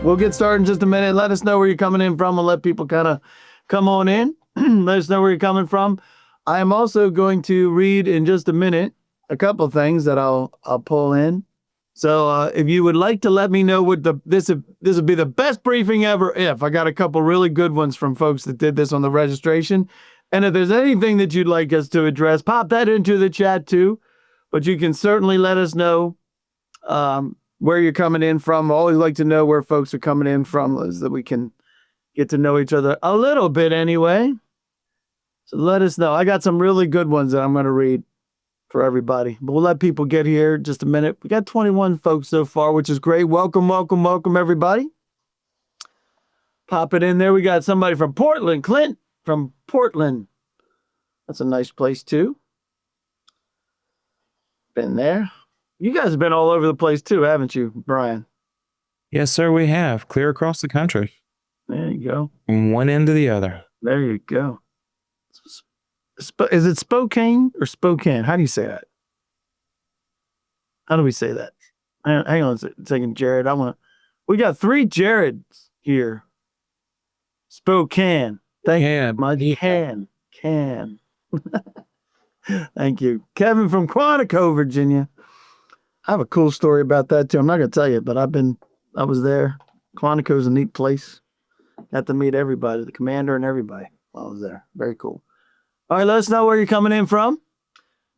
We'll get started in just a minute. Let us know where you're coming in from and let people kind of come on in. Let us know where you're coming from. I am also going to read in just a minute a couple things that I'll pull in. So if you would like to let me know what this would be the best briefing ever if. I got a couple really good ones from folks that did this on the registration. And if there's anything that you'd like us to address, pop that into the chat too. But you can certainly let us know where you're coming in from. I always like to know where folks are coming in from so that we can get to know each other a little bit anyway. So let us know. I got some really good ones that I'm going to read for everybody. But we'll let people get here in just a minute. We got 21 folks so far, which is great. Welcome, welcome, welcome, everybody. Pop it in there. We got somebody from Portland, Clint from Portland. That's a nice place too. Been there. You guys have been all over the place too, haven't you, Brian? Yes, sir, we have. Clear across the country. There you go. From one end to the other. There you go. Is it Spokane or Spokane? How do you say that? How do we say that? Hang on a second, Jared. We got 3 Jareds here. Spokane. Thank you. My can. Thank you. Kevin from Quantico, Virginia. I have a cool story about that too. I'm not going to tell you, but I was there. Quantico's a neat place. Got to meet everybody, the commander and everybody while I was there. Very cool. All right, let us know where you're coming in from.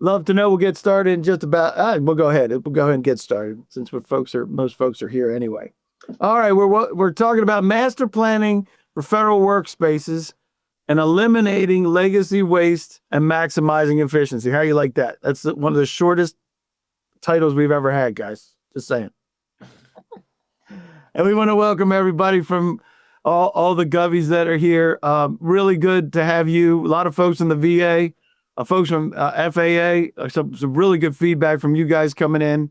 Love to know. We'll get started in just about. We'll go ahead. We'll go ahead and get started since most folks are here anyway. All right, we're talking about master planning for federal workspaces and eliminating legacy waste and maximizing efficiency. How do you like that? That's one of the shortest titles we've ever had, guys. Just saying. And we want to welcome everybody from all the govies that are here. Really good to have you. A lot of folks in the VA, folks from FAA, some really good feedback from you guys coming in.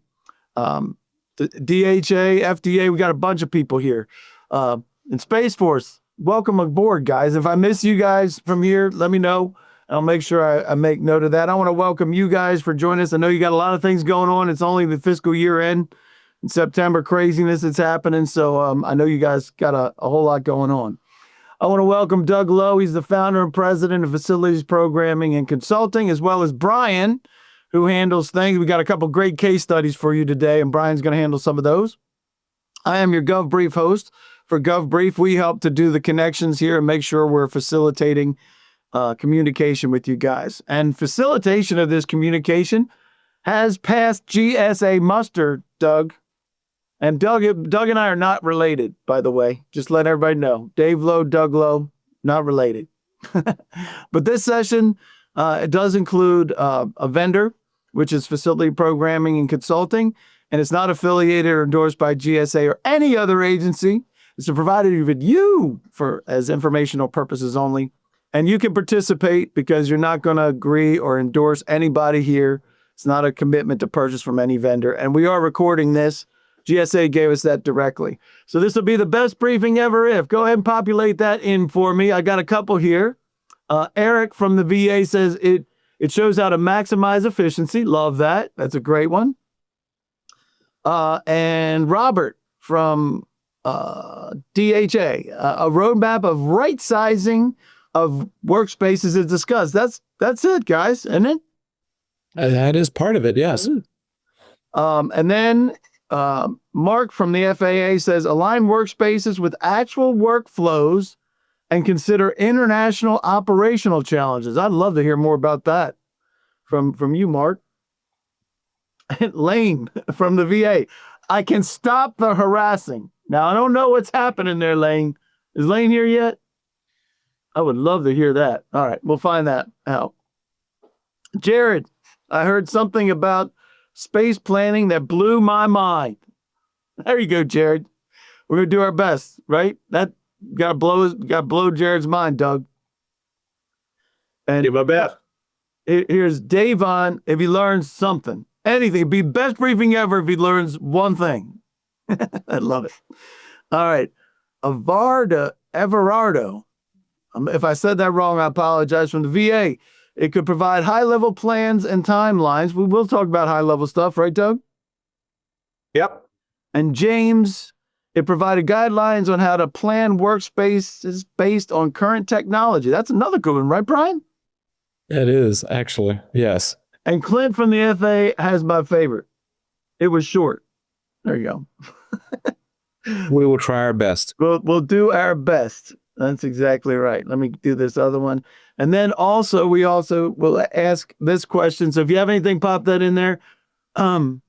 The DHA, FDA, we got a bunch of people here. And Space Force, welcome aboard, guys. If I miss you guys from here, let me know. I'll make sure I make note of that. I want to welcome you guys for joining us. I know you got a lot of things going on. It's only the fiscal year end. In September, craziness is happening. So I know you guys got a whole lot going on. I want to welcome Doug Lowe. He's the founder and president of Facilities Programming and Consulting, as well as Brian, who handles things. We got a couple great case studies for you today, and Brian's going to handle some of those. I am your GovBrief host for GovBrief. We help to do the connections here and make sure we're facilitating communication with you guys. And facilitation of this communication has passed GSA muster, Doug. And Doug and I are not related, by the way. Just let everybody know. Dave Lowe, Doug Lowe, not related. But this session, it does include a vendor, which is Facility Programming and Consulting, and it's not affiliated or endorsed by GSA or any other agency. It's provided with you as informational purposes only. And you can participate because you're not going to agree or endorse anybody here. It's not a commitment to purchase from any vendor. And we are recording this. GSA gave us that directly. So this will be the best briefing ever if. Go ahead and populate that in for me. I got a couple here. Eric from the VA says it shows how to maximize efficiency. Love that. That's a great one. And Robert from DHA, a roadmap of right sizing of workspaces is discussed. That's it, guys, isn't it? That is part of it, yes. And then Mark from the FAA says, align workspaces with actual workflows and consider international operational challenges. I'd love to hear more about that from you, Mark. Lane from the VA, I can stop the harassing. Now, I don't know what's happening there, Lane. Is Lane here yet? I would love to hear that. All right, we'll find that out. Jared, I heard something about space planning that blew my mind. There you go, Jared. We're gonna do our best, right? That gotta blow Jared's mind, Doug. And do my best. Here's Davon. If he learns something, anything, it'd be the best briefing ever if he learns one thing. I love it. All right, Everardo. If I said that wrong, I apologize. From the VA. It could provide high-level plans and timelines. We will talk about high-level stuff, right, Doug? Yep. And James, It provided guidelines on how to plan workspaces based on current technology. That's another good one, right, Brian? It is, actually. Yes. And Clint from the FAA has my favorite. It was short. There you go. We will try our best. We'll do our best. That's exactly right. Let me do this other one. And then also, we also will ask this question. So if you have anything, pop that in there. I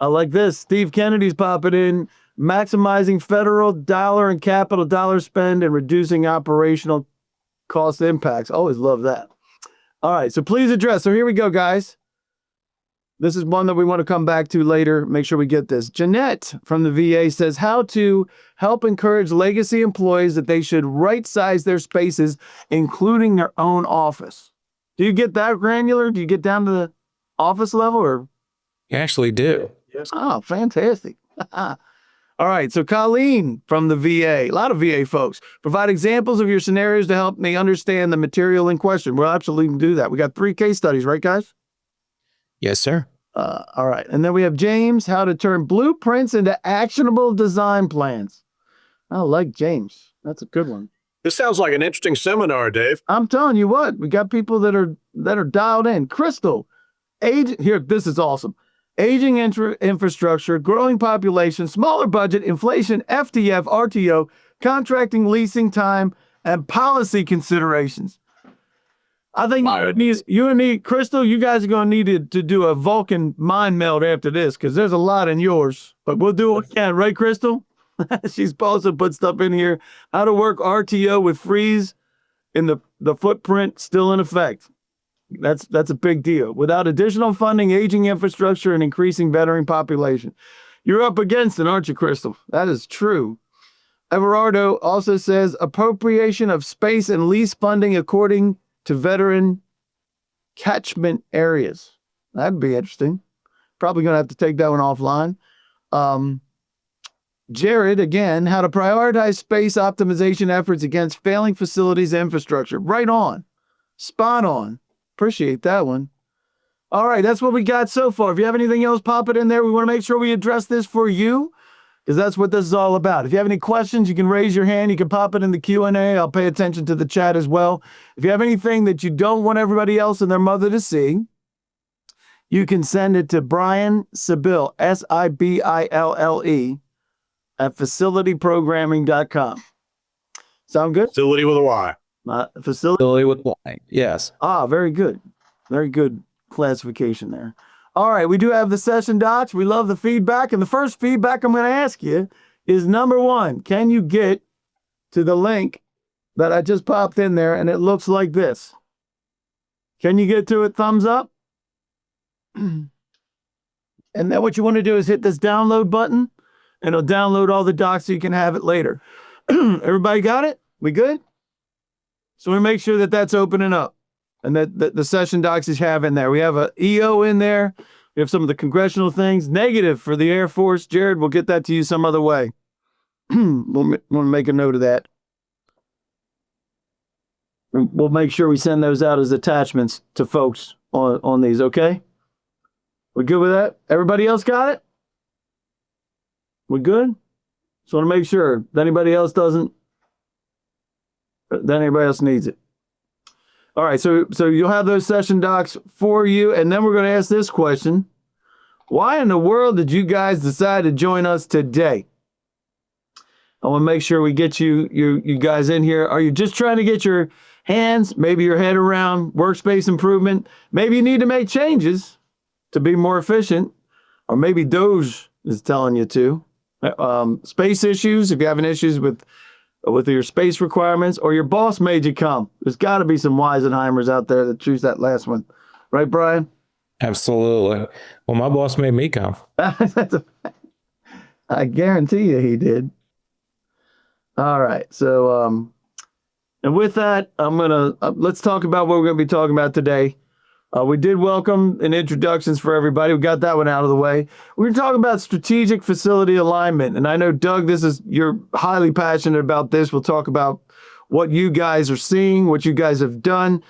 like this. Steve Kennedy's popping in. Maximizing federal dollar and capital dollar spend and reducing operational cost impacts. Always love that. All right. So please address. So here we go, guys. This is one that we want to come back to later. Make sure we get this. Jeanette from the VA says how to help encourage legacy employees that they should right-size their spaces, including their own office. Do you get that granular? Do you get down to the office level or? You actually do. Yes. Oh, fantastic. All right. So Colleen from the VA, a lot of VA folks, provide examples of your scenarios to help me understand the material in question. We'll absolutely do that. We got 3 case studies, right, guys? Yes, sir. All right. And then we have James, how to turn blueprints into actionable design plans. I like James. That's a good one. This sounds like an interesting seminar, Dave. I'm telling you what, we got people that are dialed in. Crystal, this is awesome. Aging infrastructure, growing population, smaller budget, inflation, FTF, RTO, contracting, leasing time, and policy considerations. I think you and me, Crystal, you guys are going to need to do a Vulcan mind meld after this because there's a lot in yours. But we'll do what we can, right, Crystal? She's also put stuff in here. How to work RTO with freeze in the footprint still in effect. That's a big deal. Without additional funding, aging infrastructure, and increasing veteran population. You're up against it, aren't you, Crystal? That is true. Everardo also says appropriation of space and lease funding according to veteran catchment areas. That'd be interesting. Probably going to have to take that one offline. Jared, again, how to prioritize space optimization efforts against failing facilities and infrastructure. Right on. Spot on. Appreciate that one. All right, that's what we got so far. If you have anything else, pop it in there. We want to make sure we address this for you because that's what this is all about. If you have any questions, you can raise your hand. You can pop it in the Q&A. I'll pay attention to the chat as well. If you have anything that you don't want everybody else and their mother to see, you can send it to Brian Sibille, Sibille, at facilityprogramming.com. Sound good? Facility with a Y. Facility with Y. Yes. Very good. Very good classification there. All right, we do have the session docs. We love the feedback. And the first feedback I'm going to ask you is number 1, can you get to the link that I just popped in there and it looks like this? Can you get to it? Thumbs up. And then what you want to do is hit this download button and it'll download all the docs so you can have it later. Everybody got it? We good? So we make sure that that's opening up and that the session docs you have in there. We have a EO in there. We have some of the congressional things. Negative for the Air Force. Jared, we'll get that to you some other way. We'll make a note of that. We'll make sure we send those out as attachments to folks on these, okay? We good with that? Everybody else got it? We good? Just want to make sure if anybody else doesn't, then anybody else needs it. All right, so you'll have those session docs for you, and then we're going to ask this question. Why in the world did you guys decide to join us today? I want to make sure we get you guys in here. Are you just trying to get your hands, maybe your head around workspace improvement? Maybe you need to make changes to be more efficient, or maybe DOGE is telling you to. Space issues, if you're having issues with your space requirements, or your boss made you come. There's got to be some Weisenheimers out there that choose that last one. Right, Brian? Absolutely. Well, my boss made me come. I guarantee you he did. All right. So, and with that, let's talk about what we're going to be talking about today. We did welcome and introductions for everybody. We got that one out of the way. We're talking about strategic facility alignment. And I know, Doug, you're highly passionate about this. We'll talk about what you guys are seeing, what you guys have done,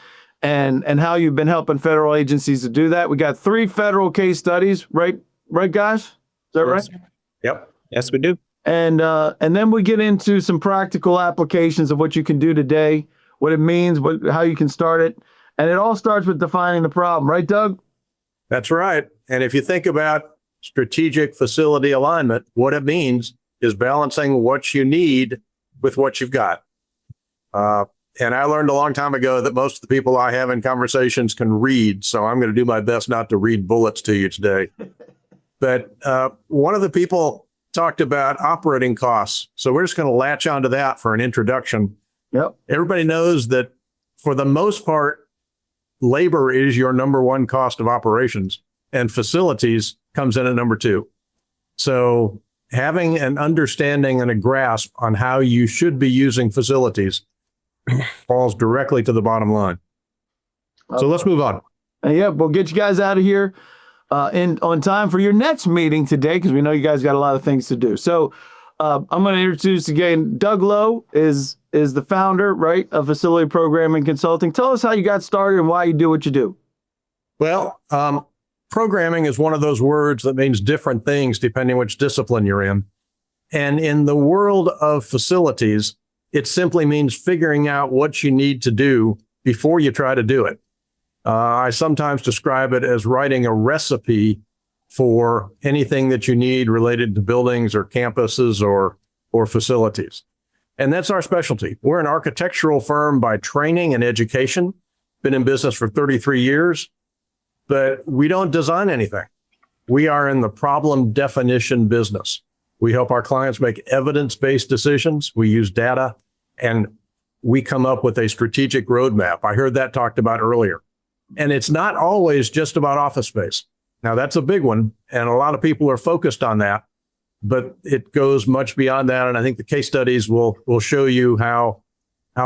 and how you've been helping federal agencies to do that. We got 3 federal case studies, right, guys? Is that right? Yep. Yes, we do. And then we get into some practical applications of what you can do today, what it means, how you can start it. And it all starts with defining the problem, right, Doug? That's right. And if you think about strategic facility alignment, what it means is balancing what you need with what you've got. And I learned a long time ago that most of the people I have in conversations can read. So I'm going to do my best not to read bullets to you today. But one of the people talked about operating costs. So we're just going to latch onto that for an introduction. Yep. Everybody knows that for the most part, labor is your number one cost of operations, and facilities comes in at number two. So having an understanding and a grasp on how you should be using facilities falls directly to the bottom line. So let's move on. Yeah, we'll get you guys out of here on time for your next meeting today, because we know you guys got a lot of things to do. So I'm going to introduce again, Doug Lowe is the founder, right, of Facility Programming Consulting. Tell us how you got started and why you do what you do. Well, programming is one of those words that means different things depending which discipline you're in. And in the world of facilities, it simply means figuring out what you need to do before you try to do it. I sometimes describe it as writing a recipe for anything that you need related to buildings or campuses or facilities. And that's our specialty. We're an architectural firm by training and education, been in business for 33 years, but we don't design anything. We are in the problem definition business. We help our clients make evidence-based decisions. We use data, and we come up with a strategic roadmap. I heard that talked about earlier. And it's not always just about office space. Now, that's a big one, and a lot of people are focused on that, but it goes much beyond that. And I think the case studies will show you how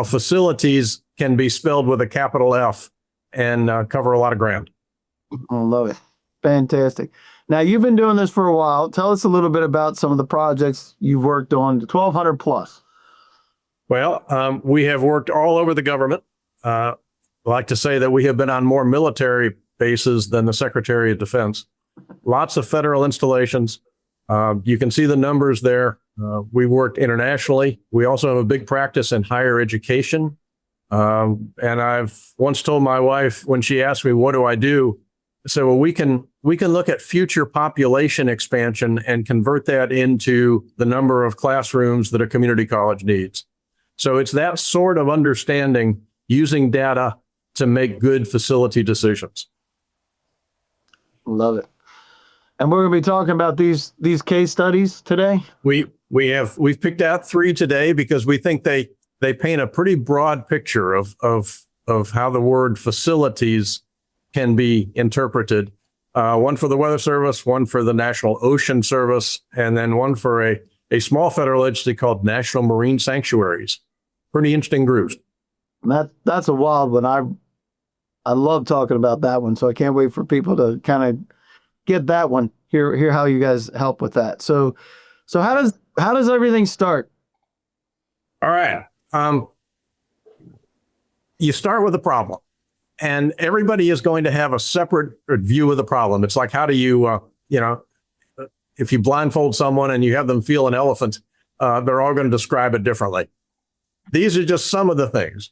facilities can be spelled with a capital F and cover a lot of ground. I love it. Fantastic. Now, you've been doing this for a while. Tell us a little bit about some of the projects you've worked on, 1,200 plus. Well, we have worked all over the government. I like to say that we have been on more military bases than the Secretary of Defense. Lots of federal installations. You can see the numbers there. We worked internationally. We also have a big practice in higher education. And I've once told my wife when she asked me, what do I do? I said, well, we can look at future population expansion and convert that into the number of classrooms that a community college needs. So it's that sort of understanding using data to make good facility decisions. Love it. And we're going to be talking about these case studies today. We've picked out 3 today because we think they paint a pretty broad picture of how the word facilities can be interpreted. One for the Weather Service, one for the National Ocean Service, and then one for a small federal agency called National Marine Sanctuaries. Pretty interesting groups. That's a wild one. I love talking about that one, so I can't wait for people to kind of get that one. Hear how you guys help with that. So how does everything start? All right. You start with a problem, and everybody is going to have a separate view of the problem. It's like, how do you, if you blindfold someone and you have them feel an elephant, they're all going to describe it differently. These are just some of the things.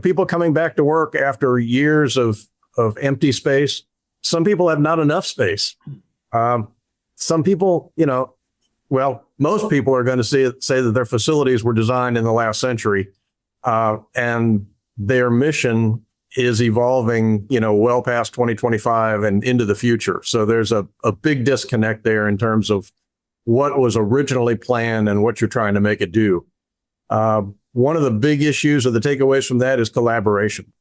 People coming back to work after years of empty space. Some people have not enough space. Some people, most people are going to say that their facilities were designed in the last century, and their mission is evolving, well past 2025 and into the future. So there's a big disconnect there in terms of what was originally planned and what you're trying to make it do. One of the big issues or the takeaways from that is collaboration.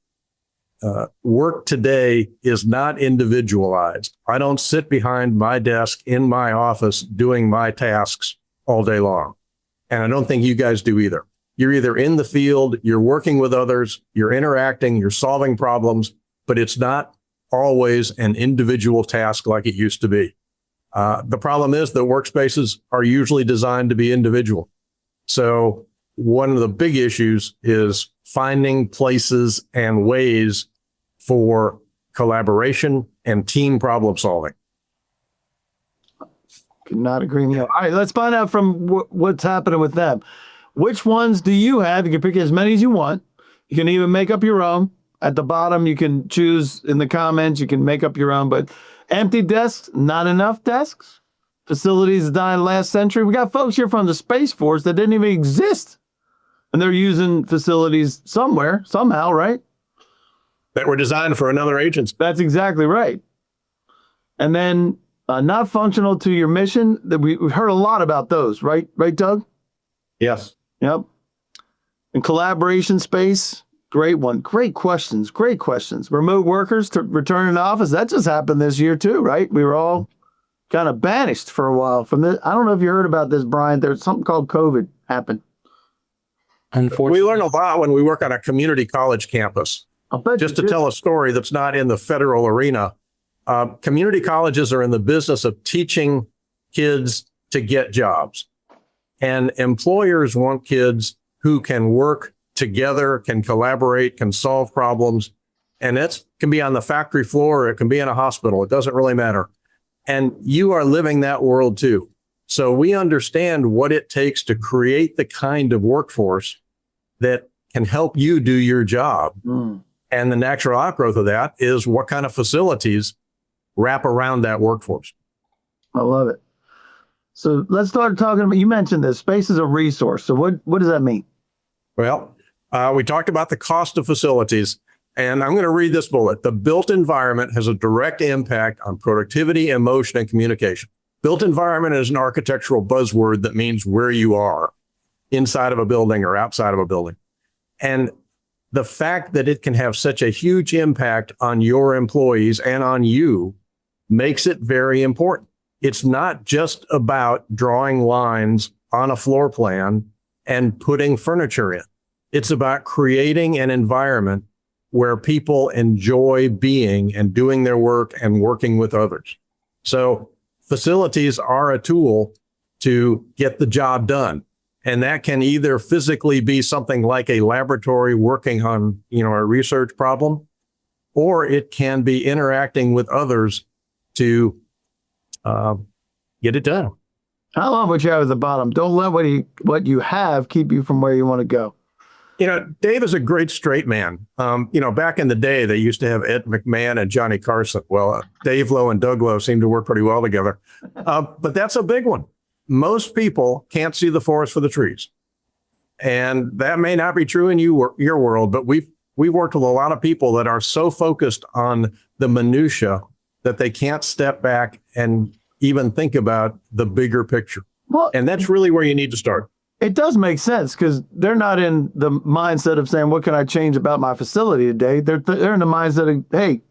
Work today is not individualized. I don't sit behind my desk in my office doing my tasks all day long. And I don't think you guys do either. You're either in the field, you're working with others, you're interacting, you're solving problems, but it's not always an individual task like it used to be. The problem is that workspaces are usually designed to be individual. So one of the big issues is finding places and ways for collaboration and team problem solving. Could not agree more. All right, let's find out from what's happening with them. Which ones do you have? You can pick as many as you want. You can even make up your own. At the bottom, you can choose in the comments. You can make up your own. But empty desks, not enough desks. Facilities designed last century. We got folks here from the Space Force that didn't even exist. And they're using facilities somewhere, somehow, right? That were designed for another agency. That's exactly right. And then not functional to your mission. That we've heard a lot about those, right? Right, Doug? Yes. Yep. And collaboration space, great one. Great questions. Great questions. Remote workers to return to office. That just happened this year too, right? We were all kind of banished for a while from this. I don't know if you heard about this, Brian. There's something called COVID happened. Unfortunately, We learn a lot when we work on a community college campus. I'll bet Just you to did. tell a story that's not in the federal arena, community colleges are in the business of teaching kids to get jobs. And employers want kids who can work together, can collaborate, can solve problems. And that can be on the factory floor, or it can be in a hospital. It doesn't really matter. And you are living that world too. So we understand what it takes to create the kind of workforce that can help you do your job. Mm. And the natural outgrowth of that is what kind of facilities wrap around that workforce. I love it. So let's start talking about, you mentioned this, space is a resource. So what does that mean? Well, we talked about the cost of facilities, and I'm going to read this bullet. The built environment has a direct impact on productivity, emotion, and communication. Built environment is an architectural buzzword that means where you are, inside of a building or outside of a building. And the fact that it can have such a huge impact on your employees and on you makes it very important. It's not just about drawing lines on a floor plan and putting furniture in. It's about creating an environment where people enjoy being and doing their work and working with others. So facilities are a tool to get the job done. And that can either physically be something like a laboratory working on, a research problem, or it can be interacting with others to get it done. I love what you have at the bottom. Don't let what you have keep you from where you want to go. Dave is a great straight man. Back in the day, they used to have Ed McMahon and Johnny Carson. Well, Dave Lowe and Doug Lowe seem to work pretty well together. But that's a big one. Most people can't see the forest for the trees. And that may not be true in your world, but we've worked with a lot of people that are so focused on the minutia that they can't step back and even think about the bigger picture. Well, And that's really where you need to start. it does make sense because they're not in the mindset of saying, what can I change about my facility today? They're in the mindset of, hey,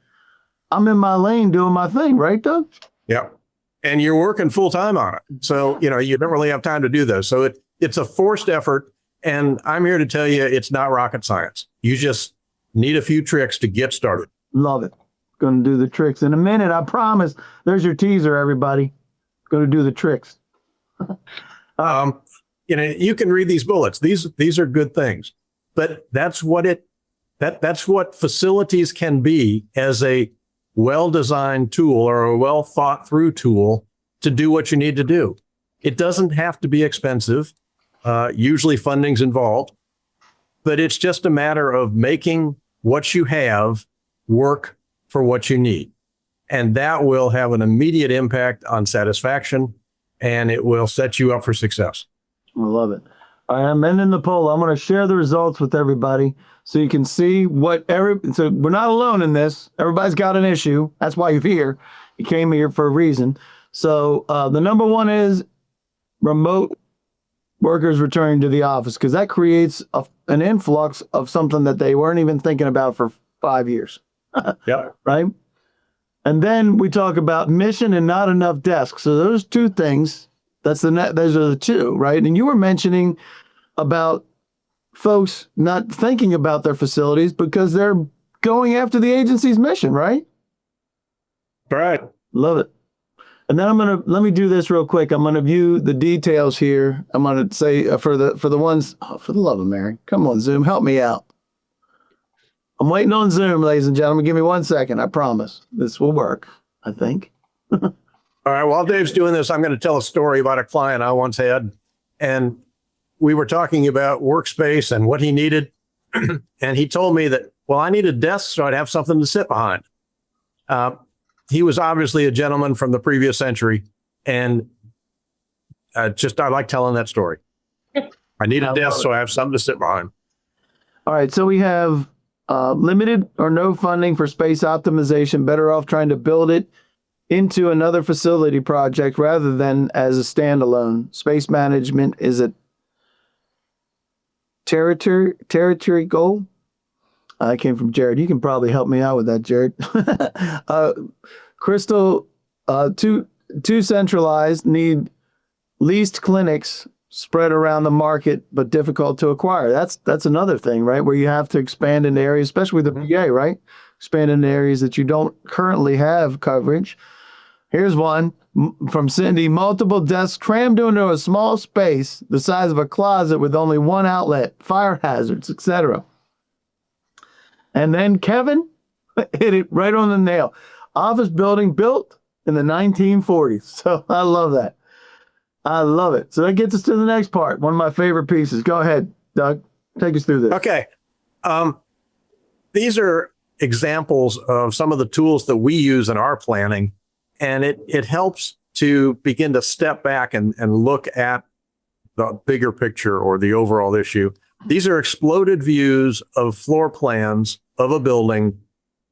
I'm in my lane doing my thing, right, Doug? Yeah. And you're working full time on it. So, you don't really have time to do this. So it's a forced effort. And I'm here to tell you, it's not rocket science. You just need a few tricks to get started. Love it. Going to do the tricks in a minute. I promise. There's your teaser, everybody. Going to do the tricks. You can read these bullets. These are good things, but that's what facilities can be as a well-designed tool or a well-thought-through tool to do what you need to do. It doesn't have to be expensive. Usually funding's involved, but it's just a matter of making what you have work for what you need. And that will have an immediate impact on satisfaction, and it will set you up for success. I love it. All right, I'm ending the poll. I'm going to share the results with everybody so you can see so we're not alone in this. Everybody's got an issue. That's why you're here. You came here for a reason. So the number one is remote workers returning to the office because that creates an influx of something that they weren't even thinking about for 5 years. Yeah. Right? And then we talk about mission and not enough desks. So those two things, those are the two, right? And you were mentioning about folks not thinking about their facilities because they're going after the agency's mission, right? Right. Love it. And then let me do this real quick. I'm going to view the details here. I'm going to say for the ones, for the love of Mary, come on, Zoom, help me out. I'm waiting on Zoom, ladies and gentlemen. Give me 1 second. I promise this will work, I think. All right. While Dave's doing this, I'm going to tell a story about a client I once had. And we were talking about Workspace and what he needed. And he told me that, well, I need a desk so I'd have something to sit behind. He was obviously a gentleman from the previous century. And I like telling that story. I need a desk so I have something to sit behind. All right, so we have limited or no funding for space optimization. Better off trying to build it into another facility project rather than as a standalone. Space management is a territory goal. I came from Jared. You can probably help me out with that, Jared. Crystal, too centralized, need leased clinics spread around the market, but difficult to acquire. That's another thing, right? Where you have to expand into areas, especially with the VA, right? Expand into areas that you don't currently have coverage. Here's one from Cindy. Multiple desks crammed into a small space the size of a closet with only one outlet, fire hazards, etc. And then Kevin hit it right on the nail. Office building built in the 1940s. So I love that. I love it. So that gets us to the next part. One of my favorite pieces. Go ahead, Doug. Take us through this. Okay. These are examples of some of the tools that we use in our planning. And it helps to begin to step back and look at the bigger picture or the overall issue. These are exploded views of floor plans of a building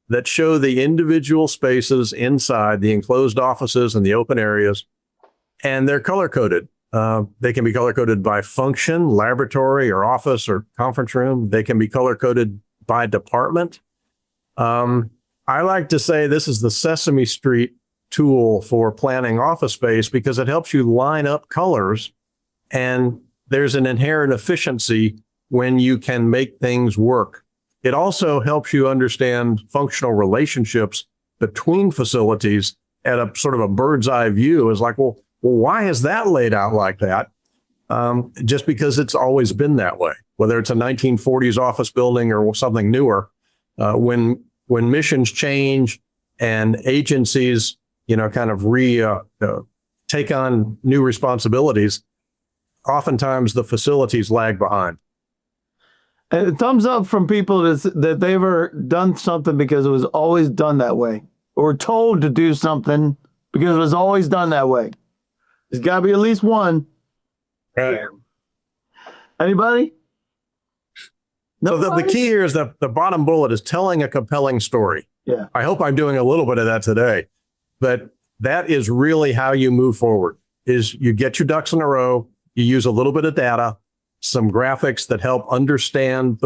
that show the individual spaces inside the enclosed offices and the open areas. And they're color coded. They can be color coded by function, laboratory or office or conference room. They can be color coded by department. I like to say this is the Sesame Street tool for planning office space because it helps you line up colors, and there's an inherent efficiency when you can make things work. It also helps you understand functional relationships between facilities at a sort of a bird's eye view. Is like, well, why is that laid out like that? Just because it's always been that way, whether it's a 1940s office building or something newer. When missions change and agencies kind of take on new responsibilities, oftentimes the facilities lag behind. And thumbs up from people that they've ever done something because it was always done that way, or told to do something because it was always done that way. There's got to be at least one. Right. Anybody? So the key here is that the bottom bullet is telling a compelling story. Yeah. I hope I'm doing a little bit of that today. But that is really how you move forward, is you get your ducks in a row, you use a little bit of data, some graphics that help understand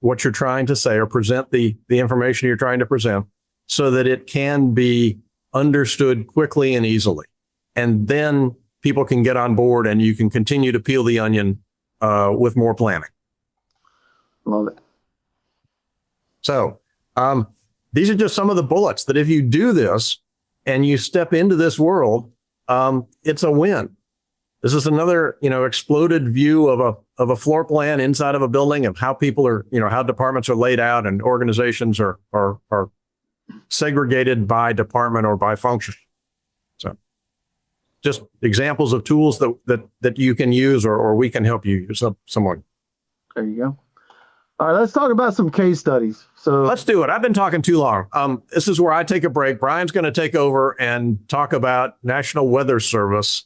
what you're trying to say or present the information you're trying to present so that it can be understood quickly and easily. And then people can get on board and you can continue to peel the onion with more planning. Love it. So these are just some of the bullets that if you do this, and you step into this world, it's a win. This is another, exploded view of a floor plan inside of a building of how people are, how departments are laid out and organizations are segregated by department or by function. So just examples of tools that you can use or we can help you use someone. There you go. All right, let's talk about some case studies. So let's do it. I've been talking too long. This is where I take a break. Brian's going to take over and talk about National Weather Service,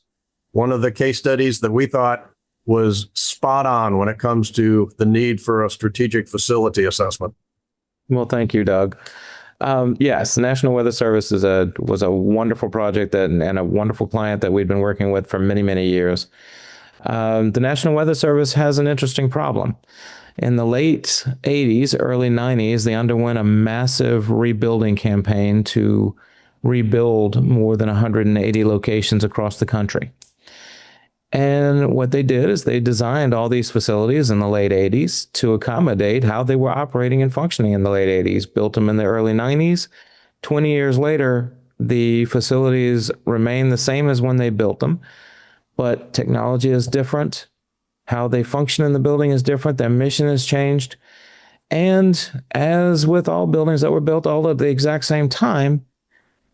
one of the case studies that we thought was spot on when it comes to the need for a strategic facility assessment. Well, thank you, Doug. Yes, the National Weather Service was a wonderful project and a wonderful client that we've been working with for many, many years. The National Weather Service has an interesting problem. In the late 80s, early 90s, they underwent a massive rebuilding campaign to rebuild more than 180 locations across the country. And what they did is they designed all these facilities in the late 80s to accommodate how they were operating and functioning in the late 80s, built them in the early 90s. 20 years later, the facilities remain the same as when they built them, but technology is different. How they function in the building is different. Their mission has changed. And as with all buildings that were built all at the exact same time,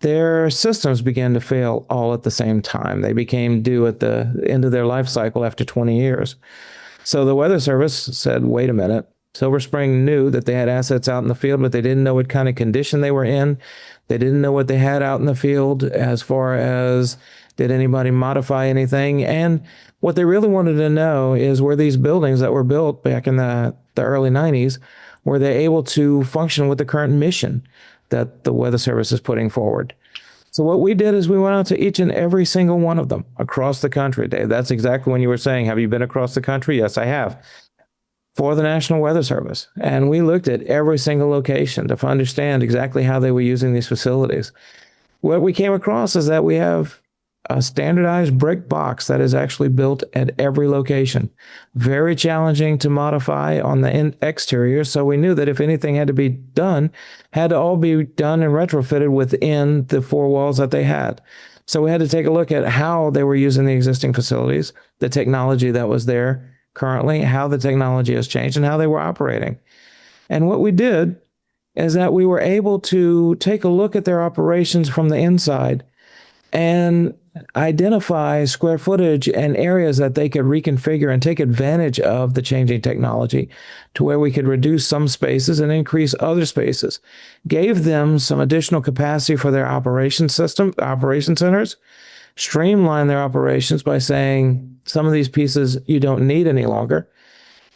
their systems began to fail all at the same time. They became due at the end of their life cycle after 20 years. So the Weather Service said, wait a minute. Silver Spring knew that they had assets out in the field, but they didn't know what kind of condition they were in. They didn't know what they had out in the field as far as did anybody modify anything. And what they really wanted to know is, were these buildings that were built back in the early 90s, were they able to function with the current mission that the Weather Service is putting forward? So what we did is we went out to each and every single one of them across the country, Dave. That's exactly when you were saying, have you been across the country? Yes, I have. For the National Weather Service. And we looked at every single location to understand exactly how they were using these facilities. What we came across is that we have a standardized brick box that is actually built at every location. Very challenging to modify on the exterior. So we knew that if anything had to be done, had to all be done and retrofitted within the four walls that they had. So we had to take a look at how they were using the existing facilities, the technology that was there currently, how the technology has changed, and how they were operating. And what we did is that we were able to take a look at their operations from the inside and identify square footage and areas that they could reconfigure and take advantage of the changing technology to where we could reduce some spaces and increase other spaces. Gave them some additional capacity for their operation centers, streamline their operations by saying some of these pieces you don't need any longer.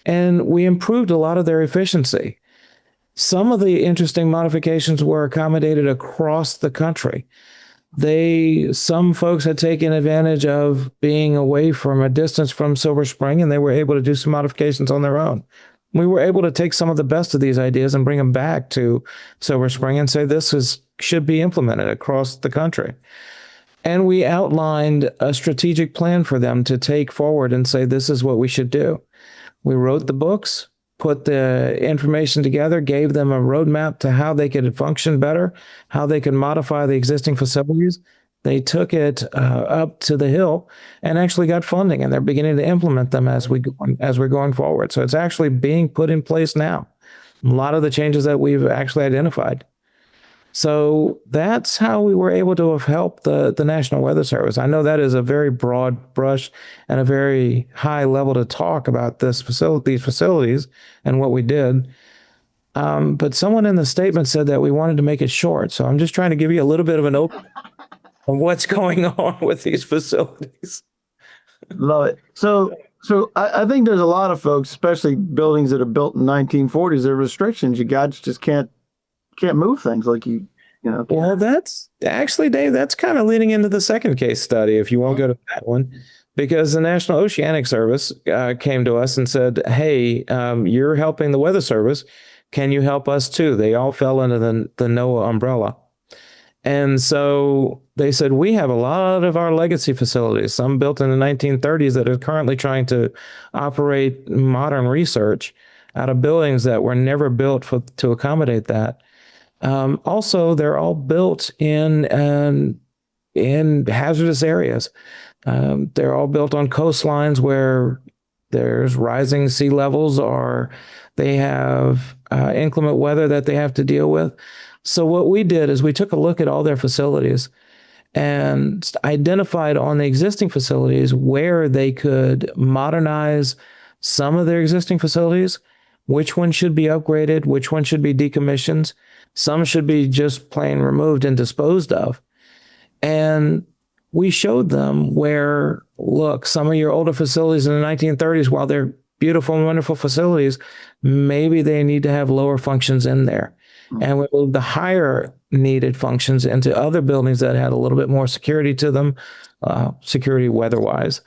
And we improved a lot of their efficiency. Some of the interesting modifications were accommodated across the country. Some folks had taken advantage of being away from a distance from Silver Spring, and they were able to do some modifications on their own. We were able to take some of the best of these ideas and bring them back to Silver Spring and say should be implemented across the country. And we outlined a strategic plan for them to take forward and say, this is what we should do. We wrote the books, put the information together, gave them a roadmap to how they could function better, how they could modify the existing facilities. They took it up to the hill and actually got funding, and they're beginning to implement them as we're going forward. So it's actually being put in place now. A lot of the changes that we've actually identified. So that's how we were able to have helped the National Weather Service. I know that is a very broad brush and a very high level to talk about these facilities and what we did. But someone in the statement said that we wanted to make it short. So I'm just trying to give you a little bit of an overview of what's going on with these facilities. Love it. So I think there's a lot of folks, especially buildings that are built in 1940s, there are restrictions. You guys just can't move things like you know. Well, that's actually, Dave, that's kind of leading into the second case study, if you won't go to that one, because the National Oceanic Service came to us and said, hey, you're helping the Weather Service. Can you help us too? They all fell under the NOAA umbrella. And so they said, we have a lot of our legacy facilities, some built in the 1930s that are currently trying to operate modern research out of buildings that were never built to accommodate that. Also, they're all built in hazardous areas. They're all built on coastlines where there's rising sea levels, or they have inclement weather that they have to deal with. So what we did is we took a look at all their facilities and identified on the existing facilities where they could modernize some of their existing facilities, which one should be upgraded, which one should be decommissioned. Some should be just plain removed and disposed of. And we showed them where, look, some of your older facilities in the 1930s, while they're beautiful and wonderful facilities, maybe they need to have lower functions in there. And we moved the higher needed functions into other buildings that had a little bit more security to them, security weather-wise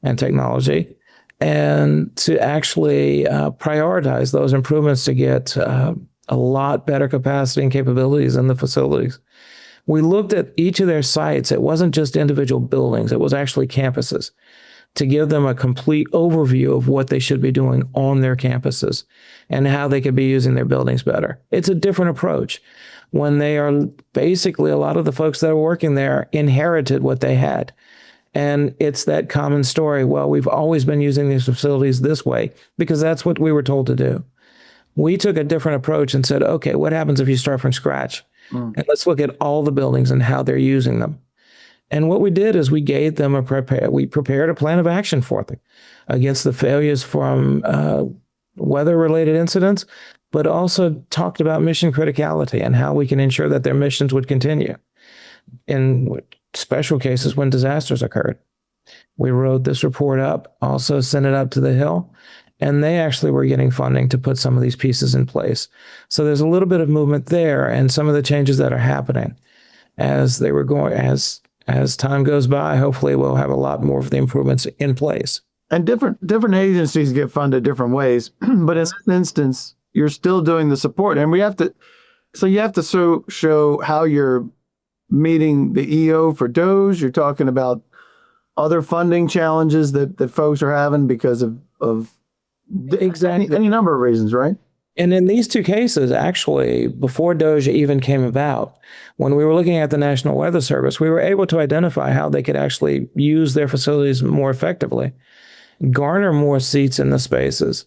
and technology, and to actually prioritize those improvements to get a lot better capacity and capabilities in the facilities. We looked at each of their sites. It wasn't just individual buildings. It was actually campuses, to give them a complete overview of what they should be doing on their campuses and how they could be using their buildings better. It's a different approach when they are basically, a lot of the folks that are working there inherited what they had. And it's that common story. Well, we've always been using these facilities this way because that's what we were told to do. We took a different approach and said, okay, what happens if you start from scratch? Mm. And let's look at all the buildings and how they're using them. And what we did is we gave them we prepared a plan of action for them against the failures from weather-related incidents, but also talked about mission criticality and how we can ensure that their missions would continue in special cases when disasters occurred. We wrote this report up, also sent it up to the Hill, and they actually were getting funding to put some of these pieces in place. So there's a little bit of movement there, and some of the changes that are happening as they were going, as time goes by, hopefully we'll have a lot more of the improvements in place. And different agencies get funded different ways, but in this instance, you're still doing the support, and you have to show how you're meeting the EO for DOGE. You're talking about other funding challenges that folks are having because of Exactly. any number of reasons, right? And in these two cases, actually, before DOGE even came about, when we were looking at the National Weather Service, we were able to identify how they could actually use their facilities more effectively, garner more seats in the spaces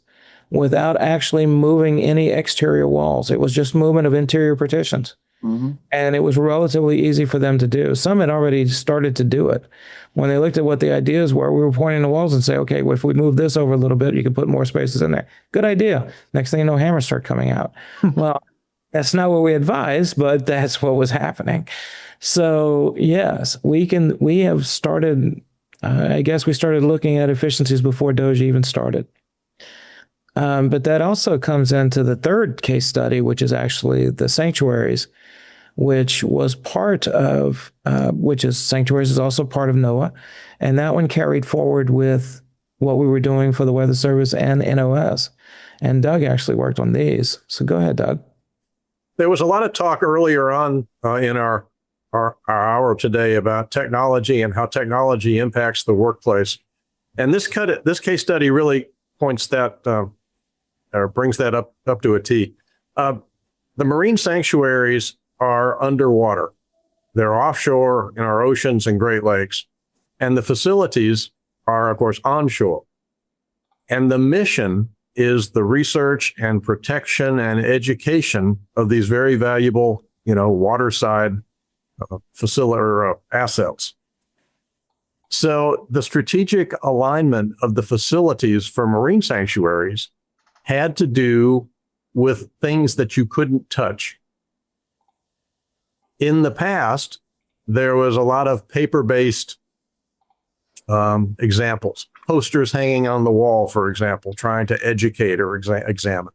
without actually moving any exterior walls. It was just movement of interior partitions. Mm-hmm. And it was relatively easy for them to do. Some had already started to do it. When they looked at what the ideas were, we were pointing the walls and say, okay, well, if we move this over a little bit, you can put more spaces in there. Good idea. Next thing you know, hammers start coming out. Well, that's not what we advised, but that's what was happening. So yes, we have started, I guess we started looking at efficiencies before DOGE even started. But that also comes into the third case study, which is actually the sanctuaries, which was part of, sanctuaries is also part of NOAA. And that one carried forward with what we were doing for the Weather Service and NOS. And Doug actually worked on these. So go ahead, Doug. There was a lot of talk earlier on in our hour today about technology and how technology impacts the workplace. And this case study really points that, or brings that up to a T. The marine sanctuaries are underwater. They're offshore in our oceans and Great Lakes. And the facilities are, of course, onshore. And the mission is the research and protection and education of these very valuable, waterside facility or assets. So the strategic alignment of the facilities for marine sanctuaries had to do with things that you couldn't touch. In the past, there was a lot of paper-based examples, posters hanging on the wall, for example, trying to educate or examine.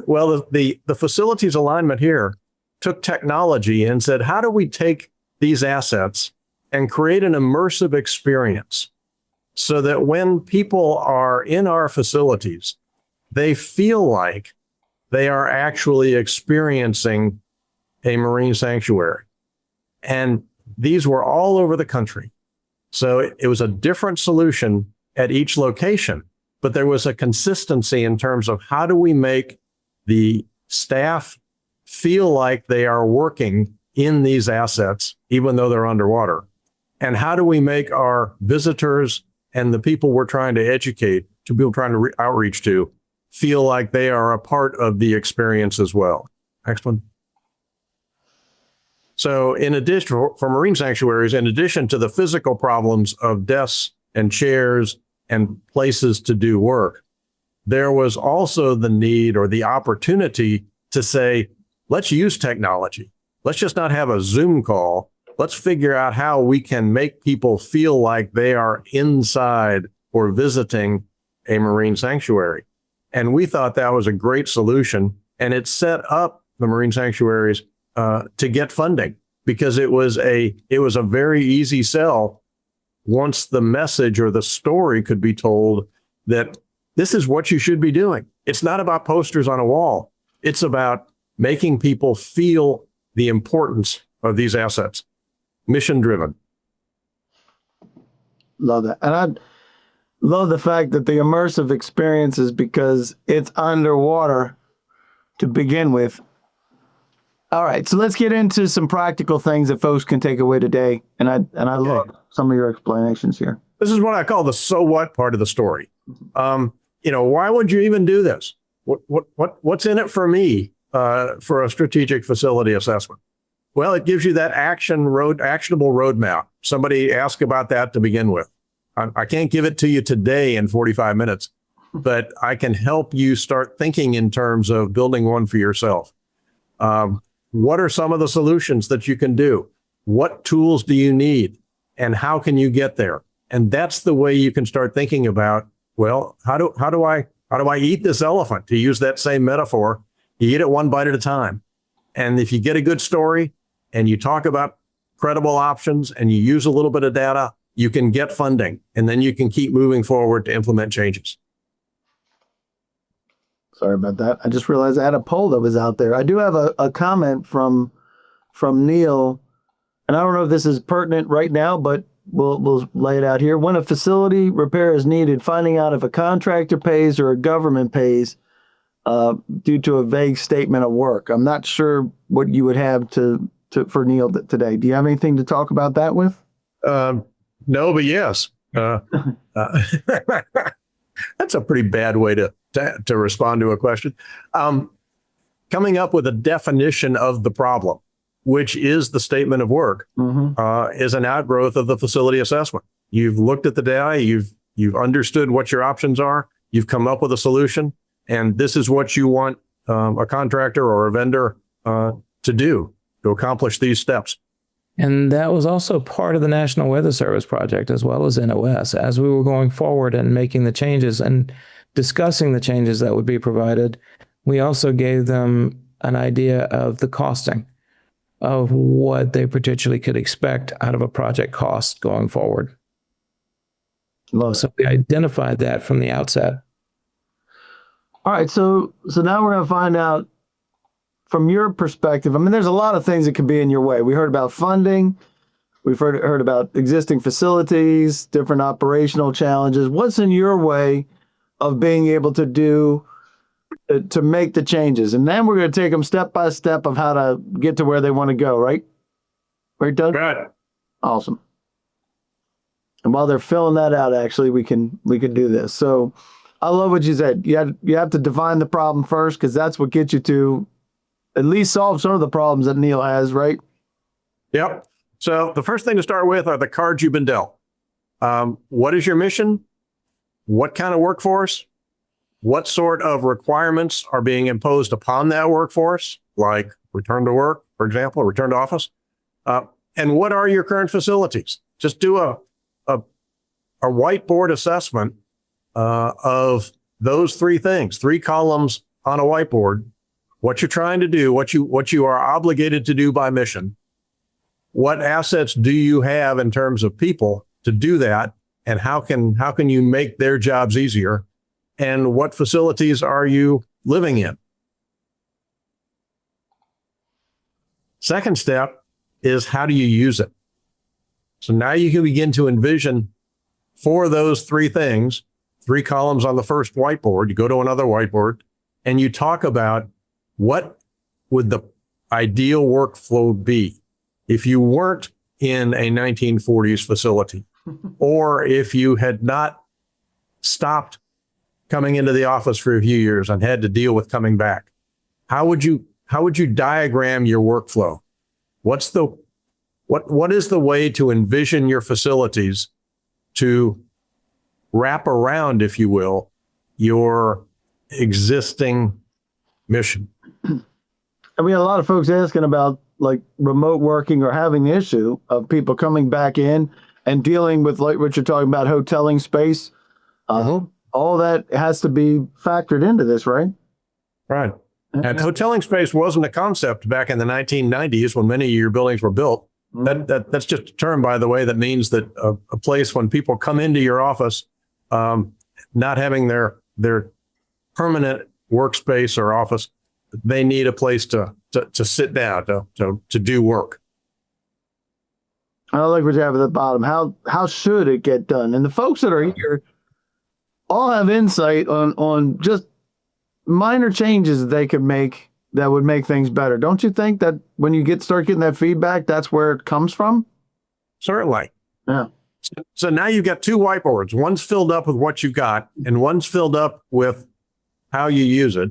Well, the facilities alignment here took technology and said, how do we take these assets and create an immersive experience so that when people are in our facilities, they feel like they are actually experiencing a marine sanctuary. And these were all over the country. So it was a different solution at each location, but there was a consistency in terms of how do we make the staff feel like they are working in these assets, even though they're underwater? And how do we make our visitors and the people we're trying to educate, to people trying to outreach to, feel like they are a part of the experience as well? Next one. So in addition, for marine sanctuaries, in addition to the physical problems of desks and chairs and places to do work, there was also the need or the opportunity to say, let's use technology. Let's just not have a Zoom call. Let's figure out how we can make people feel like they are inside or visiting a marine sanctuary. And we thought that was a great solution. And it set up the marine sanctuaries to get funding, because it was a very easy sell once the message or the story could be told that this is what you should be doing. It's not about posters on a wall. It's about making people feel the importance of these assets. Mission driven. Love that. And I love the fact that the immersive experience is because it's underwater to begin with. All right, so let's get into some practical things that folks can take away today. And I love some of your explanations here. This is what I call the so what part of the story. Why would you even do this? What's in it for me? for a strategic facility assessment? Well, it gives you that actionable roadmap. Somebody asked about that to begin with. I can't give it to you today in 45 minutes, but I can help you start thinking in terms of building one for yourself. What are some of the solutions that you can do? What tools do you need? And how can you get there? And that's the way you can start thinking about, well, how do I eat this elephant? To use that same metaphor, you eat it one bite at a time. And if you get a good story and you talk about credible options and you use a little bit of data, you can get funding, and then you can keep moving forward to implement changes. Sorry about that. I just realized I had a poll that was out there. I do have a comment from Neil, and I don't know if this is pertinent right now, but we'll lay it out here. When a facility repair is needed, finding out if a contractor pays or a government pays due to a vague statement of work. I'm not sure what you would have for Neil today. Do you have anything to talk about that with? No, but yes. That's a pretty bad way to respond to a question. Coming up with a definition of the problem, which is the statement of work, is an outgrowth of the facility assessment. You've looked at the data, you've understood what your options are, you've come up with a solution, and this is what you want a contractor or a vendor to do to accomplish these steps. And that was also part of the National Weather Service project, as well as NOS. As we were going forward and making the changes and discussing the changes that would be provided, we also gave them an idea of the costing of what they potentially could expect out of a project cost going forward. So we identified that from the outset. All right, so now we're going to find out from your perspective. I mean, there's a lot of things that could be in your way. We heard about funding. We've heard about existing facilities, different operational challenges. What's in your way of being able to do to make the changes? And then we're going to take them step by step of how to get to where they want to go, right? Right, Doug? Right. Awesome. And while they're filling that out, actually, we can do this. So I love what you said. You have to define the problem first, because that's what gets you to at least solve some of the problems that Neil has, right? Yep. So the first thing to start with are the cards you've been dealt. What is your mission? What kind of workforce? What sort of requirements are being imposed upon that workforce, like return to work, for example, return to office? And what are your current facilities? Just do a whiteboard assessment of those three things, 3 columns on a whiteboard. What you're trying to do, what you are obligated to do by mission. What assets do you have in terms of people to do that? And how can you make their jobs easier? And what facilities are you living in? Second step is, how do you use it? So now you can begin to envision for those 3 things, 3 columns on the first whiteboard. You go to another whiteboard and you talk about, what would the ideal workflow be if you weren't in a 1940s facility, or if you had not stopped coming into the office for a few years and had to deal with coming back? How would you diagram your workflow? What is the way to envision your facilities to wrap around, if you will, your existing mission? And we had a lot of folks asking about like remote working, or having the issue of people coming back in and dealing with, like what you're talking about, hoteling space. All that has to be factored into this, right? Right. And hoteling space wasn't a concept back in the 1990s when many of your buildings were built. That's just a term, by the way, that means that a place when people come into your office, not having their permanent workspace or office, they need a place to sit down, to do work. I like what you have at the bottom. How should it get done? And the folks that are here all have insight on just minor changes that they could make that would make things better. Don't you think that when you start getting that feedback, that's where it comes from? Certainly. Yeah. So now you've got 2 whiteboards. One's filled up with what you got, and one's filled up with how you use it.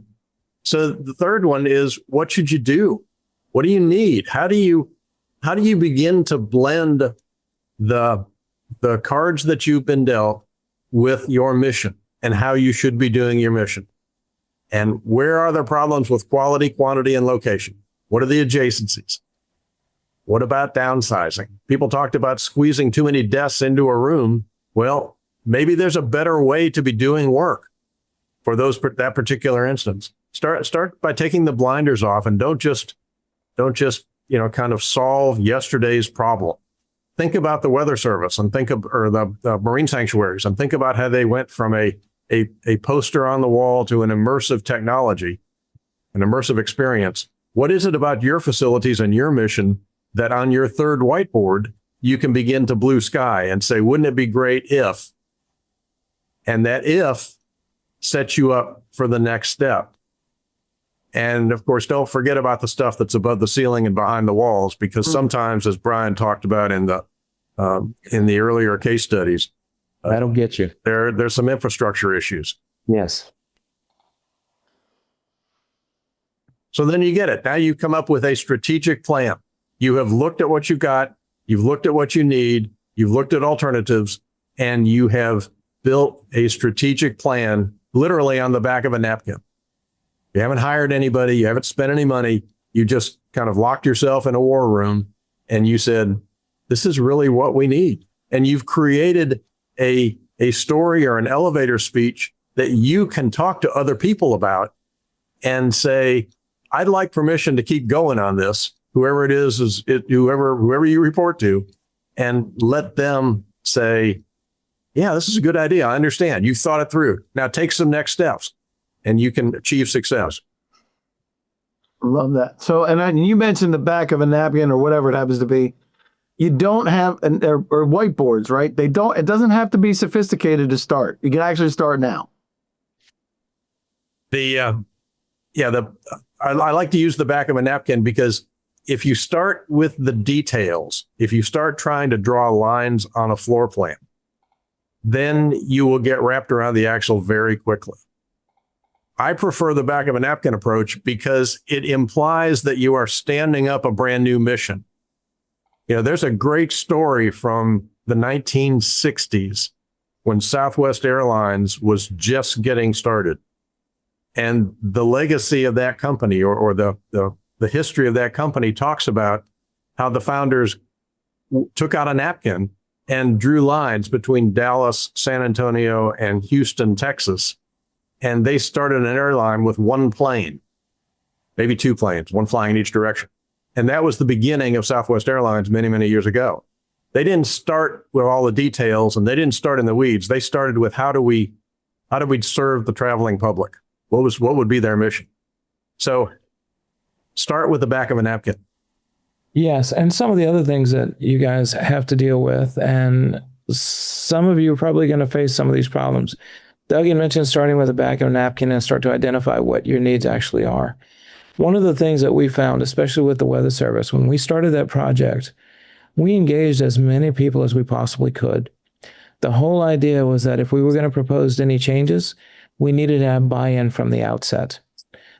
So the third one is, what should you do? What do you need? How do you begin to blend the cards that you've been dealt with your mission and how you should be doing your mission? And where are the problems with quality, quantity, and location? What are the adjacencies? What about downsizing? People talked about squeezing too many desks into a room. Well, maybe there's a better way to be doing work for that particular instance. Start by taking the blinders off, and don't just kind of solve yesterday's problem. Think about the weather service and the marine sanctuaries, and think about how they went from a poster on the wall to an immersive technology, an immersive experience. What is it about your facilities and your mission that on your third whiteboard, you can begin to blue sky and say, wouldn't it be great if? And that if sets you up for the next step. And of course, don't forget about the stuff that's above the ceiling and behind the walls, because sometimes, as Brian talked about in the earlier case studies, That'll get you. there's some infrastructure issues. Yes. So then you get it. Now you come up with a strategic plan. You have looked at what you've got. You've looked at what you need. You've looked at alternatives, and you have built a strategic plan literally on the back of a napkin. You haven't hired anybody. You haven't spent any money. You just kind of locked yourself in a war room and you said, this is really what we need. And you've created a story or an elevator speech that you can talk to other people about and say, I'd like permission to keep going on this, whoever it is whoever you report to, and let them say, yeah, this is a good idea. I understand. You've thought it through. Now take some next steps and you can achieve success. Love that. So, and then you mentioned the back of a napkin or whatever it happens to be. You don't have, or whiteboards, right? It doesn't have to be sophisticated to start. You can actually start now. I like to use the back of a napkin because if you start with the details, if you start trying to draw lines on a floor plan, then you will get wrapped around the axle very quickly. I prefer the back of a napkin approach because it implies that you are standing up a brand new mission. There's a great story from the 1960s when Southwest Airlines was just getting started. And the legacy of that company or the history of that company talks about how the founders took out a napkin and drew lines between Dallas, San Antonio, and Houston, Texas. And they started an airline with one plane, maybe two planes, one flying in each direction. And that was the beginning of Southwest Airlines many, many years ago. They didn't start with all the details and they didn't start in the weeds. They started with how do we serve the traveling public? What would be their mission? So start with the back of a napkin. Yes, and some of the other things that you guys have to deal with, and some of you are probably going to face some of these problems. Doug had mentioned starting with the back of a napkin and start to identify what your needs actually are. One of the things that we found, especially with the Weather Service, when we started that project, we engaged as many people as we possibly could. The whole idea was that if we were going to propose any changes, we needed to have buy-in from the outset,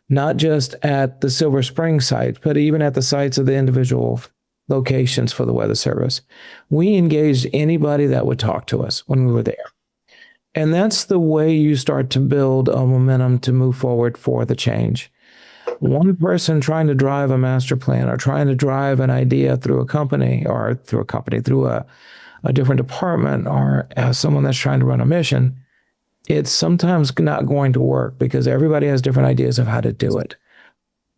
not just at the Silver Spring site, but even at the sites of the individual locations for the Weather Service. We engaged anybody that would talk to us when we were there. And that's the way you start to build a momentum to move forward for the change. One person trying to drive a master plan or trying to drive an idea through a company, through a different department, or someone that's trying to run a mission, it's sometimes not going to work because everybody has different ideas of how to do it.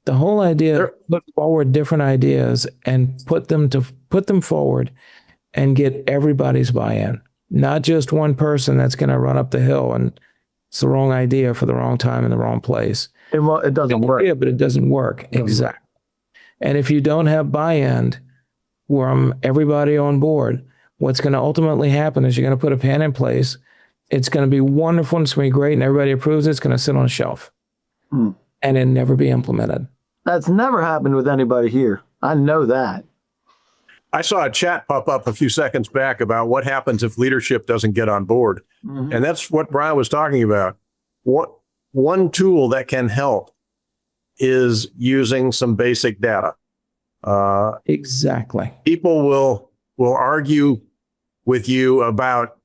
The whole idea, put forward different ideas and put them forward and get everybody's buy-in, not just one person that's going to run up the hill and it's the wrong idea for the wrong time in the wrong place. It doesn't work. Yeah, but it doesn't work. Exactly. And if you don't have buy-in from everybody on board, what's going to ultimately happen is you're going to put a plan in place. It's going to be wonderful. It's going to be great. And everybody approves it. It's going to sit on a shelf and it never be implemented. That's never happened with anybody here. I know that. I saw a chat pop up a few seconds back about what happens if leadership doesn't get on board. Mm-hmm. And that's what Brian was talking about. One tool that can help is using some basic data. Exactly. People will argue with you about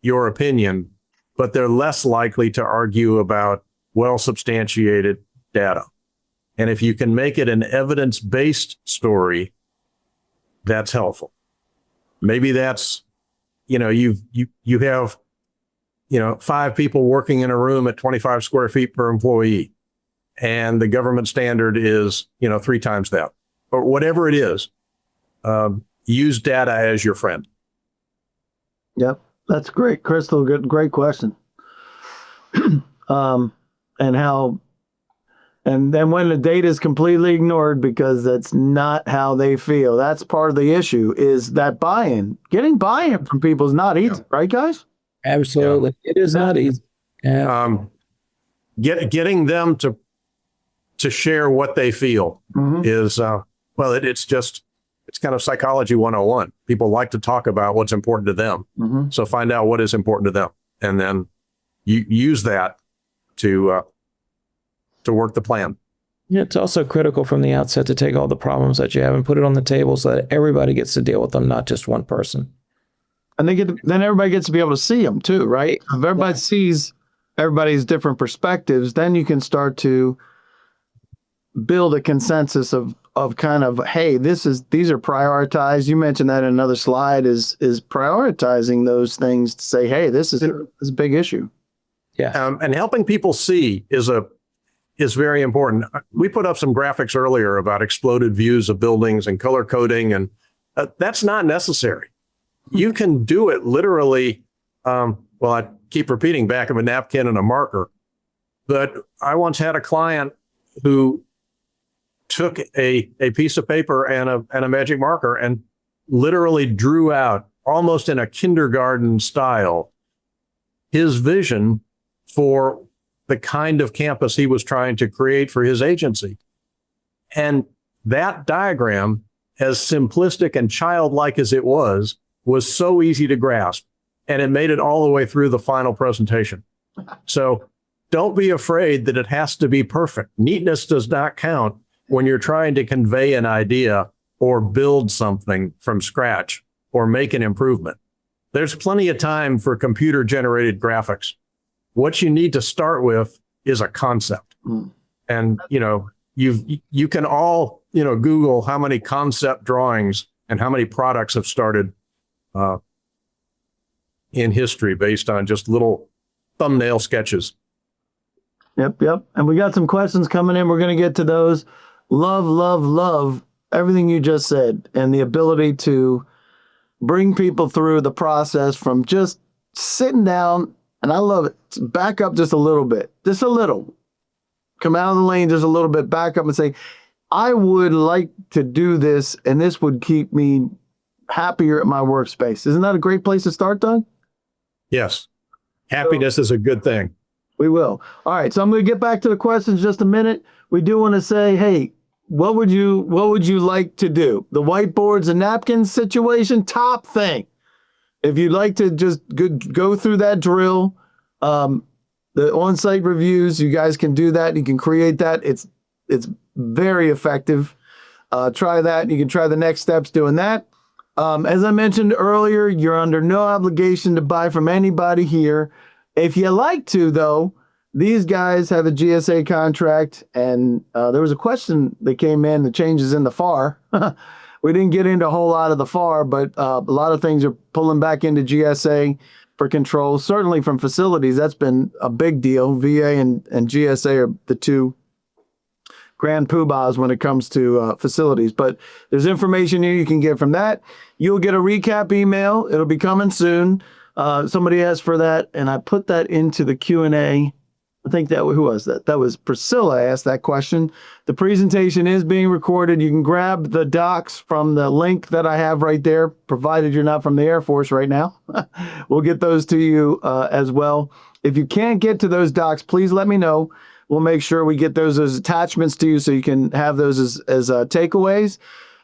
your opinion, but they're less likely to argue about well-substantiated data. And if you can make it an evidence-based story, that's helpful. Maybe that's, you have, 5 people working in a room at 25 square feet per employee, and the government standard is, 3 times that, or whatever it is. Use data as your friend. Yep, that's great, Crystal. Great question. And then when the data is completely ignored because that's not how they feel, that's part of the issue. Is that buy-in? Getting buy-in from people is not easy, right, guys? Absolutely. It is not easy. Yeah. Getting them to share what they feel is it's kind of psychology 101. People like to talk about what's important to them. So find out what is important to them, and then you use that to work the plan. Yeah, it's also critical from the outset to take all the problems that you have and put it on the table so that everybody gets to deal with them, not just one person. And then everybody gets to be able to see them too, right? If everybody sees everybody's different perspectives, then you can start to build a consensus of kind of, hey, these are prioritized. You mentioned that in another slide is prioritizing those things to say, hey, this is a big issue. Yeah. And helping people see is very important. We put up some graphics earlier about exploded views of buildings and color coding, and that's not necessary. You can do it literally. I keep repeating back of a napkin and a marker, but I once had a client who took a piece of paper and a magic marker and literally drew out, almost in a kindergarten style, his vision for the kind of campus he was trying to create for his agency. And that diagram, as simplistic and childlike as it was so easy to grasp. And it made it all the way through the final presentation. So don't be afraid that it has to be perfect. Neatness does not count when you're trying to convey an idea or build something from scratch or make an improvement. There's plenty of time for computer-generated graphics. What you need to start with is a concept. And, you can all, Google how many concept drawings and how many products have started in history based on just little thumbnail sketches. Yep. And we got some questions coming in. We're going to get to those. Love everything you just said and the ability to bring people through the process from just sitting down. And I love it. Back up just a little bit, just a little. Come out of the lane just a little bit, back up and say, I would like to do this, and this would keep me happier at my workspace. Isn't that a great place to start, Doug? Yes. Happiness is a good thing. We will. All right. So I'm going to get back to the questions in just a minute. We do want to say, hey, what would you like to do? The whiteboards and napkins situation, top thing. If you'd like to just go through that drill, the on-site reviews, you guys can do that. You can create that. It's very effective. Try that. You can try the next steps doing that. As I mentioned earlier, you're under no obligation to buy from anybody here. If you like to, though, these guys have a GSA contract, and there was a question that came in, the changes in the FAR. We didn't get into a whole lot of the FAR, but a lot of things are pulling back into GSA for control. Certainly from facilities, that's been a big deal. VA and GSA are the two grand poobahs when it comes to facilities. But there's information here you can get from that. You'll get a recap email. It'll be coming soon. Somebody asked for that, and I put that into the Q&A. I think who was that? That was Priscilla asked that question. The presentation is being recorded. You can grab the docs from the link that I have right there, provided you're not from the Air Force right now. We'll get those to you as well. If you can't get to those docs, please let me know. We'll make sure we get those as attachments to you so you can have those as takeaways.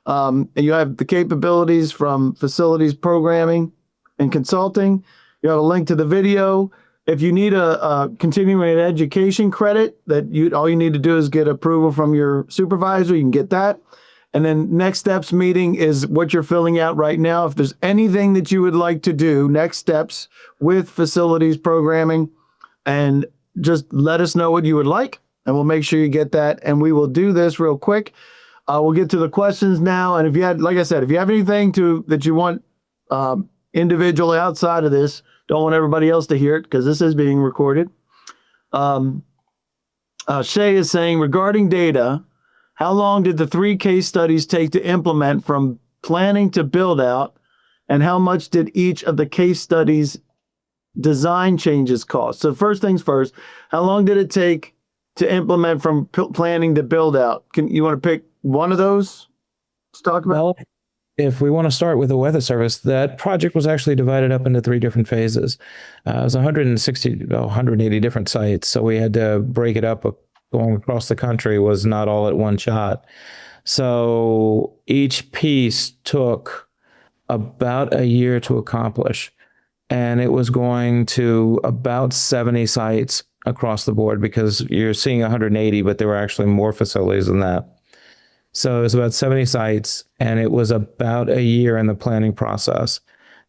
And you have the capabilities from facilities programming and consulting. You have a link to the video. If you need a continuing education credit, all you need to do is get approval from your supervisor. You can get that. And then next steps meeting is what you're filling out right now. If there's anything that you would like to do, next steps with facilities programming, and just let us know what you would like, and we'll make sure you get that. And we will do this real quick. We'll get to the questions now. And if you had, like I said, if you have anything that you want individually outside of this, don't want everybody else to hear it because this is being recorded. Shay is saying, regarding data, how long did the 3 case studies take to implement from planning to build out? And how much did each of the case studies design changes cost? So first things first, how long did it take to implement from planning to build out? You want to pick one of those to talk about? Well, if we want to start with the weather service, that project was actually divided up into 3 different phases. It was 180 different sites. So we had to break it up. Going across the country was not all at one shot. So each piece took about a year to accomplish. And it was going to about 70 sites across the board, because you're seeing 180, but there were actually more facilities than that. So it was about 70 sites, and it was about a year in the planning process,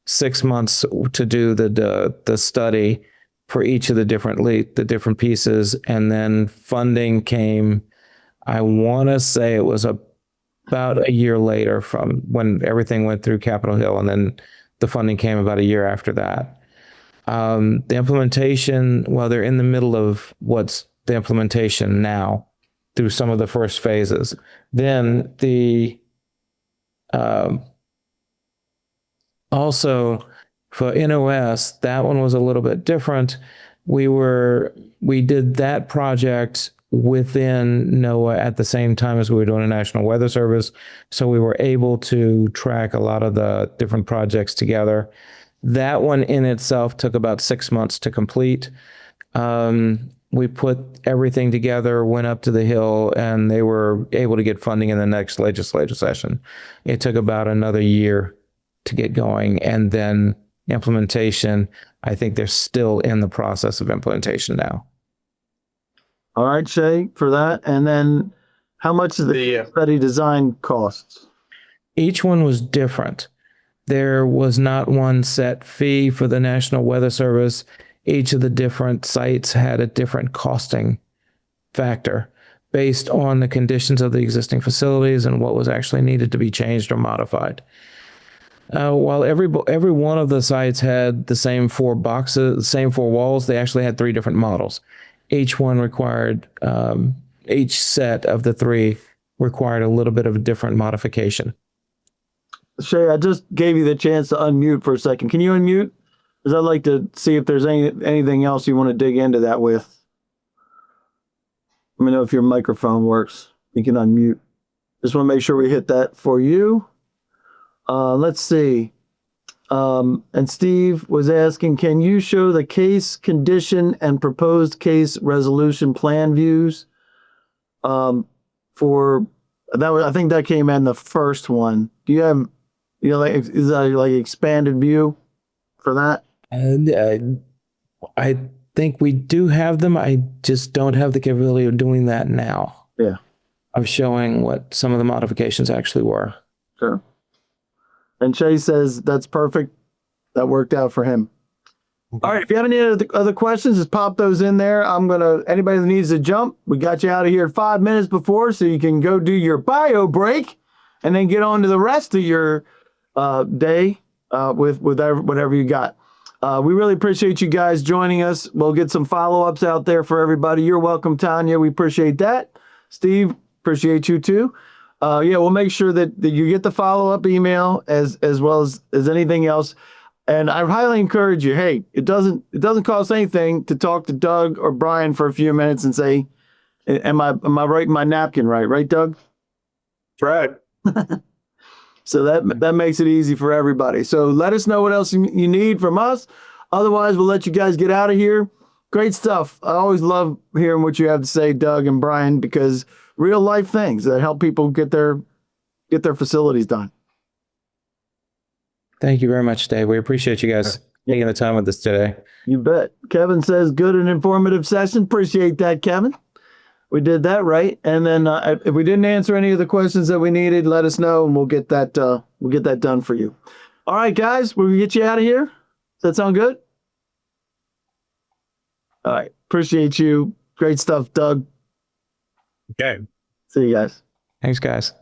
6 months to do the study for each of the different pieces, and then funding came. I want to say it was about a year later from when everything went through Capitol Hill, and then the funding came about a year after that. The implementation, well, they're in the middle of what's the implementation now through some of the first phases. Then also for NOS, that one was a little bit different. We did that project within NOAA at the same time as we were doing a National Weather Service. So we were able to track a lot of the different projects together. That one in itself took about 6 months to complete. We put everything together, went up to the Hill, and they were able to get funding in the next legislative session. It took about another year to get going. And then implementation, I think they're still in the process of implementation now. All right, Shay, for that. And then how much does the study design costs? Each one was different. There was not one set fee for the National Weather Service. Each of the different sites had a different costing factor based on the conditions of the existing facilities and what was actually needed to be changed or modified. While every one of the sites had the same 4 boxes, the same 4 walls, they actually had 3 different models. Each one required, each set of the 3 required a little bit of a different modification. Shay, I just gave you the chance to unmute for a second. Can you unmute? Because I'd like to see if there's anything else you want to dig into that with. Let me know if your microphone works. You can unmute. Just want to make sure we hit that for you. Let's see. And Steve was asking, can you show the case condition and proposed case resolution plan views? For that, I think that came in the first one. Do you have, is that like expanded view for that? And I think we do have them. I just don't have the capability of doing that now. Yeah. Of showing what some of the modifications actually were. Sure. And Shay says that's perfect. That worked out for him. All right. If you have any other questions, just pop those in there. Anybody that needs to jump, we got you out of here 5 minutes before so you can go do your bio break and then get on to the rest of your day with whatever you got. We really appreciate you guys joining us. We'll get some follow-ups out there for everybody. You're welcome, Tanya. We appreciate that. Steve, appreciate you too. We'll make sure that you get the follow-up email as well as anything else. And I highly encourage you, hey, it doesn't cost anything to talk to Doug or Brian for a few minutes and say, am I writing my napkin right, Doug? Right. So that makes it easy for everybody. So let us know what else you need from us. Otherwise, we'll let you guys get out of here. Great stuff. I always love hearing what you have to say, Doug and Brian, because real life things that help people get their facilities done. Thank you very much, Dave. We appreciate you guys. taking the time with us today. You bet. Kevin says, good and informative session. Appreciate that, Kevin. We did that right. And then if we didn't answer any of the questions that we needed, let us know and we'll get that done for you. All right, guys, we'll get you out of here. Does that sound good? All right. Appreciate you. Great stuff, Doug. Okay. See you guys. Thanks, guys.